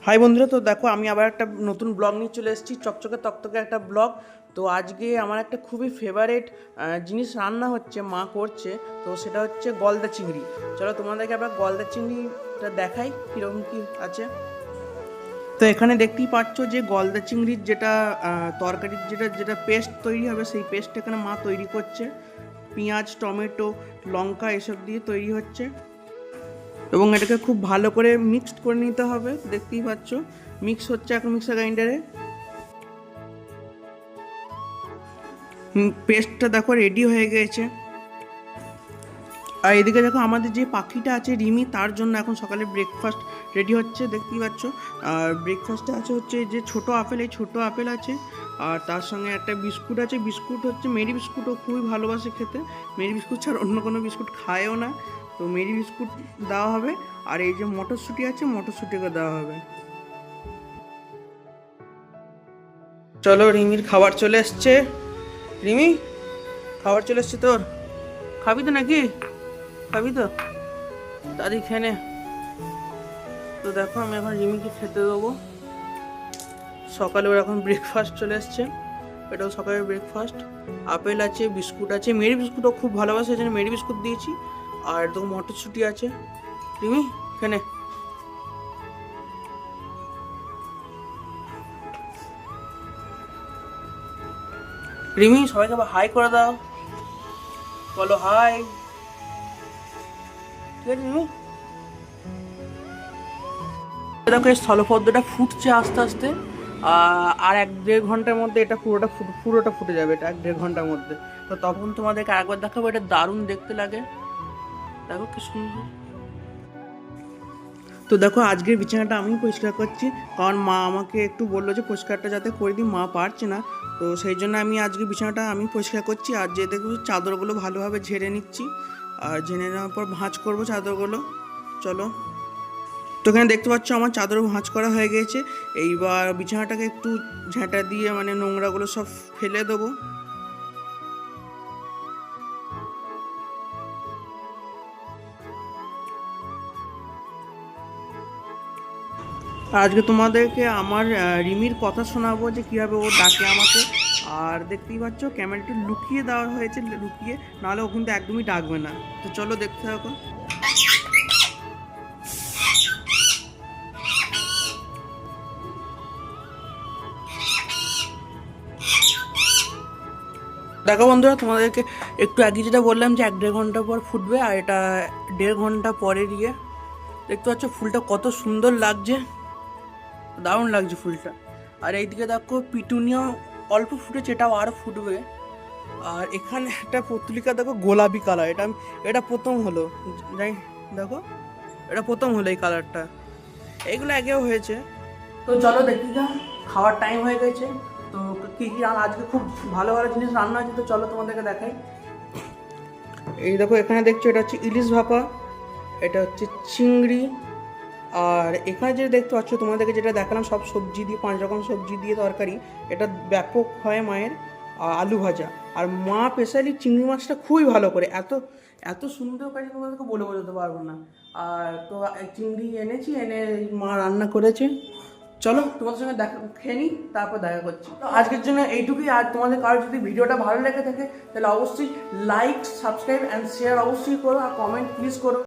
High বন্ধুরা, তো দেখো আমি আবার একটা নতুন ব্লগ নিয়ে চলে এসেছি, চকচকে তকতকে একটা ব্লগ। তো আজকে আমার একটা খুবই ফেভারিট জিনিস রান্না হচ্ছে, মা করছে। তো সেটা হচ্ছে গলদা চিংড়ি। চলো তোমাদেরকে আবার গলদা চিংড়িটা দেখাই কীরকম কী আছে। তো এখানে দেখতেই পাচ্ছ যে গলদা চিংড়ির যেটা তরকারির যেটা যেটা পেস্ট তৈরি হবে, সেই পেস্ট এখানে মা তৈরি করছে। পেঁয়াজ, টমেটো, লঙ্কা এসব দিয়ে তৈরি হচ্ছে এবং এটাকে খুব ভালো করে মিক্সড করে নিতে হবে। দেখতেই পাচ্ছ মিক্স হচ্ছে এখন মিক্সার গ্রাইন্ডারে। পেস্টটা দেখো রেডি হয়ে গেছে। আর এদিকে দেখো আমাদের যে পাখিটা আছে রিমি, তার জন্য এখন সকালে ব্রেকফাস্ট রেডি হচ্ছে, দেখতেই পাচ্ছ। আর ব্রেকফাস্টে আছে হচ্ছে যে ছোটো আপেল, এই ছোটো আপেল আছে। আর তার সঙ্গে একটা বিস্কুট আছে, বিস্কুট হচ্ছে মেরি বিস্কুট, ও খুবই ভালোবাসে খেতে। মেরি বিস্কুট ছাড়া অন্য কোনো বিস্কুট খায়ও না, তো মেরি বিস্কুট দেওয়া হবে। আর এই যে মটরশুঁটি আছে, মটরশুঁটিকে দেওয়া হবে। চলো, রিমির খাবার চলে এসছে। রিমি, খাবার চলে এসছে তোর, খাবি তো নাকি? খাবি তো তারই খেয়ে নে। তো দেখো আমি এখন রিমিকে খেতে দেবো। সকালে ওর এখন ব্রেকফাস্ট চলে এসছে, এটাও সকালের ব্রেকফাস্ট। আপেল আছে, বিস্কুট আছে, মেরি বিস্কুটও খুব ভালোবাসে, এই জন্য মেরি বিস্কুট দিয়েছি। আর তো মটরশুঁটি আছে। রিমি খেয়ে নে। রিমি, সবাইকে আবার হাই করে দাও, বলো হাই। ঠিক আছে রিমি। দেখো এই স্থলপদ্মটা ফুটছে আস্তে আস্তে। আর 1-1.5 ঘন্টার মধ্যে এটা পুরোটা ফুটে যাবে, এটা 1-1.5 ঘন্টার মধ্যে। তো তখন তোমাদেরকে আরেকবার দেখাবো, এটা দারুণ দেখতে লাগে, দেখো কি সুন্দর। তো দেখো আজকের বিছানাটা আমি পরিষ্কার করছি, কারণ মা আমাকে একটু বললো যে পরিষ্কারটা যাতে করে দিই, মা পারছে না। তো সেই জন্য আমি আজকে বিছানাটা আমি পরিষ্কার করছি। আর যে দেখো চাদরগুলো ভালোভাবে ঝেড়ে নিচ্ছি, আর ঝেড়ে নেওয়ার পর ভাঁজ করবো চাদরগুলো। চলো, তো এখানে দেখতে পাচ্ছ আমার চাদর ভাঁজ করা হয়ে গেছে। এইবার বিছানাটাকে একটু ঝাঁটা দিয়ে মানে নোংরাগুলো সব ফেলে দেবো। আজকে তোমাদেরকে আমার রিমির কথা শোনাবো, যে কীভাবে ও ডাকে আমাকে। আর দেখতেই পাচ্ছ ক্যামেরাটা লুকিয়ে দেওয়া হয়েছে, লুকিয়ে, নাহলে ও কিন্তু একদমই ডাকবে না। তো চলো দেখতে থাকো। দেখো বন্ধুরা, তোমাদেরকে একটু আগে যেটা বললাম যে 1-1.5 ঘন্টা পর ফুটবে, আর এটা 1.5 ঘন্টা পরে দিয়ে। দেখতে পাচ্ছ ফুলটা কত সুন্দর লাগছে, দারুণ লাগছে ফুলটা। আর এইদিকে দেখো পিটুনিয়াও অল্প ফুটেছে, এটাও আরও ফুটবে। আর এখানে একটা পত্রিকা দেখো গোলাপি কালার, এটা প্রথম হলো, যাই দেখো এটা প্রথম হলো এই কালারটা, এইগুলো আগেও হয়েছে। তো চলো দেখি যা, খাওয়ার টাইম হয়ে গেছে। তো কী কী আজকে খুব ভালো ভালো জিনিস রান্না হয়েছে, তো চলো তোমাদেরকে দেখাই। এই দেখো এখানে দেখছো, এটা হচ্ছে ইলিশ ভাপা, এটা হচ্ছে চিংড়ি। আর এখানে যেটা দেখতে পাচ্ছ তোমাদেরকে যেটা দেখালাম, সব সবজি দিয়ে, 5 রকম সবজি দিয়ে তরকারি, এটা ব্যাপক হয় মায়ের। আলু ভাজা। আর মা স্পেশালি চিংড়ি মাছটা খুবই ভালো করে, এত এত সুন্দর করে তোমাদেরকে বলে বোঝাতে পারবো না। আর তো চিংড়ি এনেছি, এনে মা রান্না করেছে। চলো তোমাদের সঙ্গে দেখা খেয়ে নিই, তারপর দেখা করছি। তো আজকের জন্য এইটুকুই। আর তোমাদের কারো যদি ভিডিওটা ভালো লেগে থাকে তাহলে অবশ্যই লাইক, সাবস্ক্রাইব অ্যান্ড শেয়ার অবশ্যই করো, আর কমেন্ট প্লিজ করো।